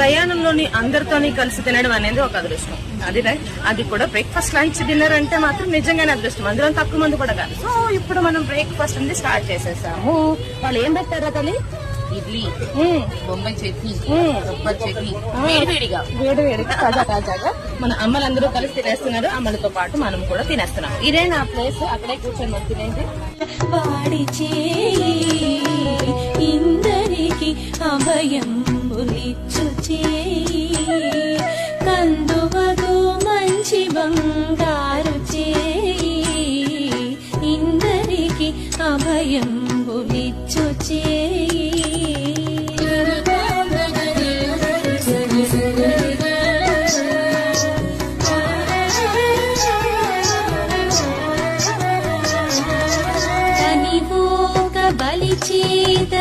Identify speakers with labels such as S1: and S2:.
S1: ప్రయాణంలోని అందరితోని కలిసి తినడం అనేది ఒక అదృష్టం. అది రైట్, అది కూడా బ్రేక్ఫాస్ట్, లంచ్, డిన్నర్ అంటే మాత్రం నిజంగానే అదృష్టం. అందులో తక్కువ మంది కూడా కాదు. సో ఇప్పుడు మనం బ్రేక్ఫాస్ట్ అనేది స్టార్ట్ చేసేసాము. వాళ్ళు ఏం పెట్టారో తల్లి?
S2: ఇడ్లీ, బొంబాయి చట్నీ, కొబ్బరి చట్నీ, వేడిగా
S1: తాజాగా మన అమ్మలందరూ కలిసి తినేస్తున్నారు. అమ్మలతో పాటు మనం కూడా తినేస్తున్నాం. ఇదే నా ప్లేస్, అక్కడే కూర్చొని మనం తినేది.
S3: వాడి చేయి ఇందరికి అభయం కందువదు మంచి బంగారు చేయి ఇందరికి అభయం బులిచ్చు చేయి. కనివోక బలి చేత